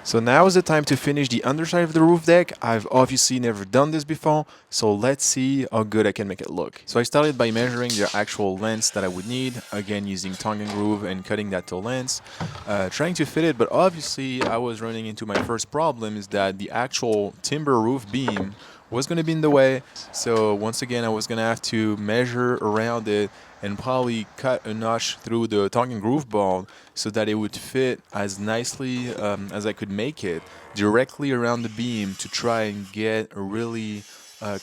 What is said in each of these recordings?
So now is the time to finish the underside of the roof deck. I've obviously never done this before, so let's see how good I can make it look. So I started by measuring the actual length that I would need, again using tongue and groove and cutting that to length, trying to fit it, but obviously I was running into my first problem is that the actual timber roof beam was going to be in the way. So once again, I was going to have to measure around it and probably cut a notch through the tongue and groove ball so that it would fit as nicely as I could make it directly around the beam to try and get a really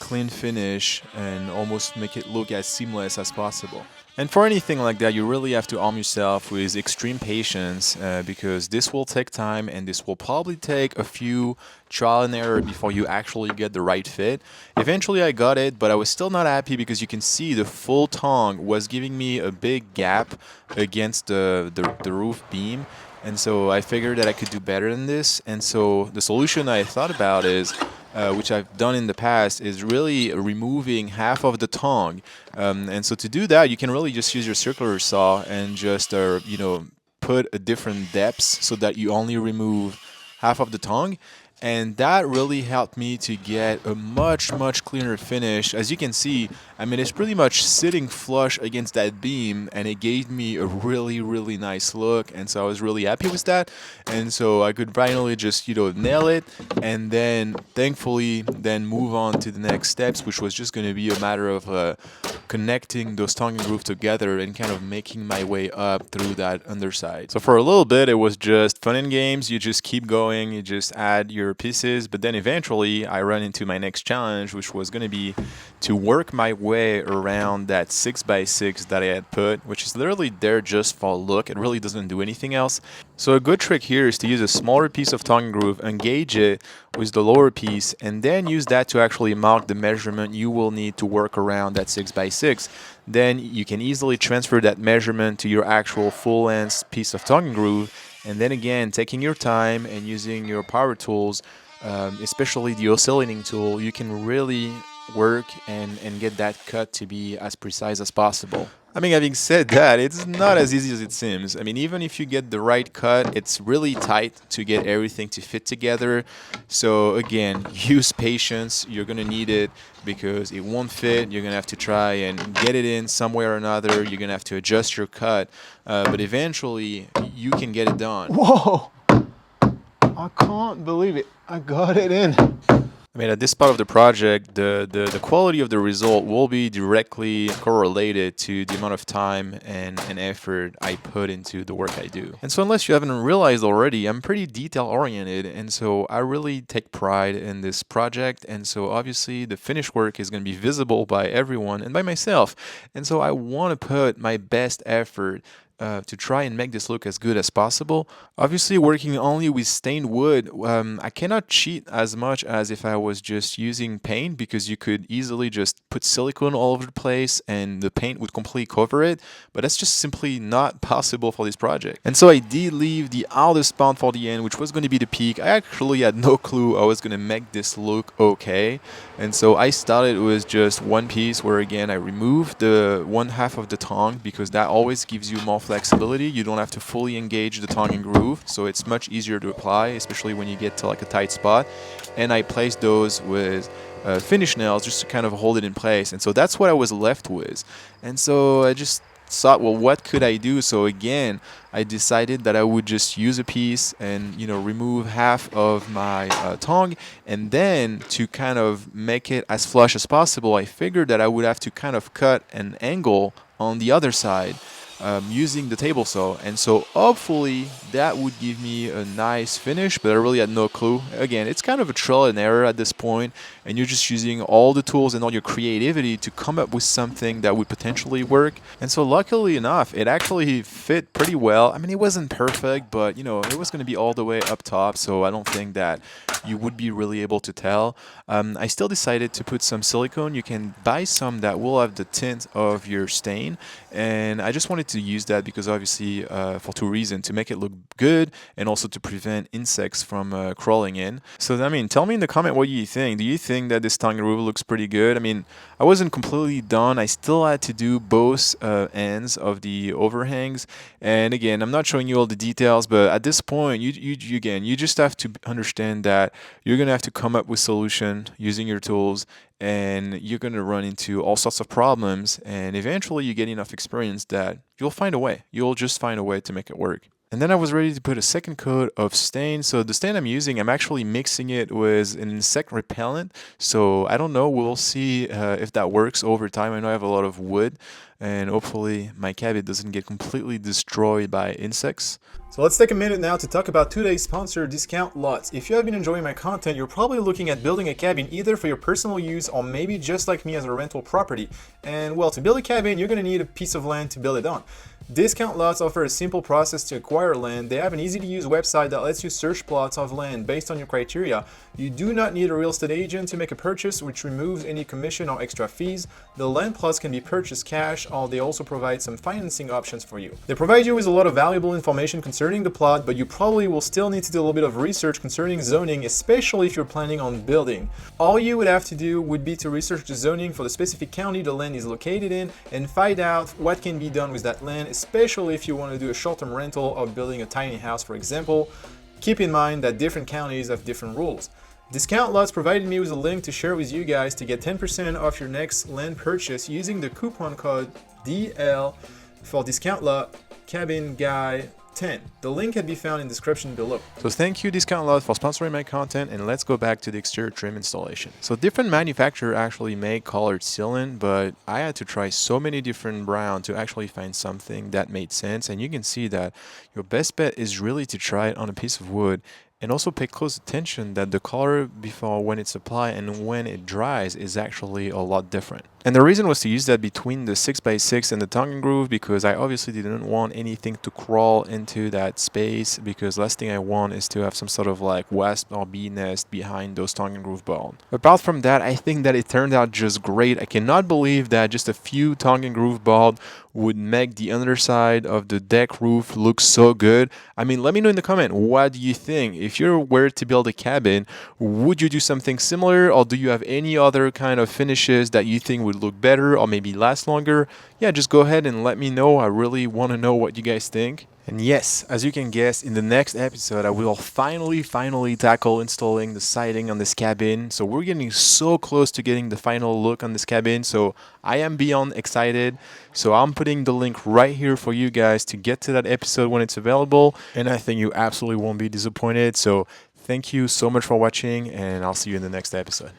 clean finish and almost make it look as seamless as possible. And for anything like that, you really have to arm yourself with extreme patience because this will take time and this will probably take a few trial and error before you actually get the right fit. Eventually I got it, but I was still not happy because you can see the full tongue was giving me a big gap against the roof beam. And so I figured that I could do better than this. And so the solution I thought about is, which I've done in the past, is really removing half of the tongue. And so to do that, you can really just use your circular saw and just, put a different depths so that you only remove half of the tongue. And that really helped me to get a much cleaner finish. As you can see, I mean, it's pretty much sitting flush against that beam, and it gave me a really nice look. And so I was really happy with that. And so I could finally just, nail it, and then thankfully then move on to the next steps, which was just going to be a matter of connecting those tongue and groove together and kind of making my way up through that underside. So for a little bit, it was just fun and games. You just keep going, you just add your pieces, but then eventually I run into my next challenge, which was going to be to work my way around that 6x6 that I had put, which is literally there just for look. It really doesn't do anything else. So a good trick here is to use a smaller piece of tongue and groove, engage it with the lower piece, and then use that to actually mark the measurement you will need to work around that 6x6. Then you can easily transfer that measurement to your actual full-length piece of tongue and groove. And then again, taking your time and using your power tools, especially the oscillating tool, you can really work and get that cut to be as precise as possible. I mean, having said that, it's not as easy as it seems. I mean, even if you get the right cut, it's really tight to get everything to fit together. So again, use patience. You're going to need it because it won't fit. You're going to have to try and get it in somewhere or another. You're going to have to adjust your cut. But eventually, you can get it done. Whoa! I can't believe it. I got it in. I mean, at this part of the project, the quality of the result will be directly correlated to the amount of time and effort I put into the work I do. And so unless you haven't realized already, I'm pretty detail-oriented, and so I really take pride in this project, and so obviously the finished work is going to be visible by everyone and by myself. And so I want to put my best effort to try and make this look as good as possible. Obviously, working only with stained wood, I cannot cheat as much as if I was just using paint, because you could easily just put silicone all over the place and the paint would completely cover it, but that's just simply not possible for this project. And so I did leave the outer spot for the end, which was going to be the peak. I actually had no clue I was going to make this look okay, and so I started with just one piece where again I removed the one half of the tongue, because that always gives you more flexibility. You don't have to fully engage the tongue and groove, so it's much easier to apply, especially when you get to like a tight spot. And I placed those with finish nails just to kind of hold it in place, and so that's what I was left with. And so I just thought, well, what could I do? So again, I decided that I would just use a piece and remove half of my tongue, and then to kind of make it as flush as possible, I figured that I would have to kind of cut an angle on the other side using the table saw, and so hopefully that would give me a nice finish, but I really had no clue. Again, it's kind of a trial and error at this point, and you're just using all the tools and all your creativity to come up with something that would potentially work. And so luckily enough, it actually fit pretty well. I mean, it wasn't perfect, but it was going to be all the way up top, so I don't think that you would be really able to tell. I still decided to put some silicone. You can buy some that will have the tint of your stain, and I just wanted like to use that because obviously for two reasons: to make it look good and also to prevent insects from crawling in. So I mean, tell me in the comment what you think. Do you think that this tongue roof looks pretty good? I mean, I wasn't completely done. I still had to do both ends of the overhangs, and again, I'm not showing you all the details, but at this point, you just have to understand that you're gonna have to come up with solution using your tools, and you're going to run into all sorts of problems, and eventually you get enough experience that you'll find a way. You'll just find a way to make it work. And then I was ready to put a second coat of stain. So the stain I'm using, I'm actually mixing it with an insect repellent. So I don't know, we'll see if that works over time. I know I have a lot of wood, and hopefully my cabin doesn't get completely destroyed by insects. So let's take a minute now to talk about today's sponsor, Discount Lots. If you have been enjoying my content, you're probably looking at building a cabin either for your personal use or maybe just like me as a rental property. And well, to build a cabin, you're going to need a piece of land to build it on. Discount Lots offer a simple process to acquire land. They have an easy-to-use website that lets you search plots of land based on your criteria. You do not need a real estate agent to make a purchase, which removes any commission or extra fees. The land plots can be purchased cash, or they also provide some financing options for you. They provide you with a lot of valuable information concerning the plot, but you probably will still need to do a little bit of research concerning zoning, especially if you're planning on building. All you would have to do would be to research the zoning for the specific county the land is located in and find out what can be done with that land, especially if you want to do a short-term rental or building a tiny house, for example. Keep in mind that different counties have different rules. Discount Lots provided me with a link to share with you guys to get 10% off your next land purchase using the coupon code DL for Discount Lot Cabin Guy 10. The link can be found in the description below. So thank you Discount Lot for sponsoring my content, and let's go back to the exterior trim installation. So different manufacturers actually make colored sealant, but I had to try so many different browns to actually find something that made sense, and you can see that your best bet is really to try it on a piece of wood. And also pay close attention that the color before when it's applied and when it dries is actually a lot different. And the reason was to use that between the 6x6 and the tongue and groove, because I obviously didn't want anything to crawl into that space, because last thing I want is to have some sort of like wasp or bee nest behind those tongue and groove bones. Apart from that, I think that it turned out just great. I cannot believe that just a few tongue and groove bolt would make the underside of the deck roof look so good. I mean, let me know in the comment, what do you think? If you were to build a cabin, would you do something similar, or do you have any other kind of finishes that you think would look better or maybe last longer? Yeah, just go ahead and let me know. I really want to know what you guys think. And yes, as you can guess, in the next episode, I will finally tackle installing the siding on this cabin. So we're getting so close to getting the final look on this cabin. So I am beyond excited. So I'm putting the link right here for you guys to get to that episode when it's available. And I think you absolutely won't be disappointed. So thank you so much for watching, and I'll see you in the next episode.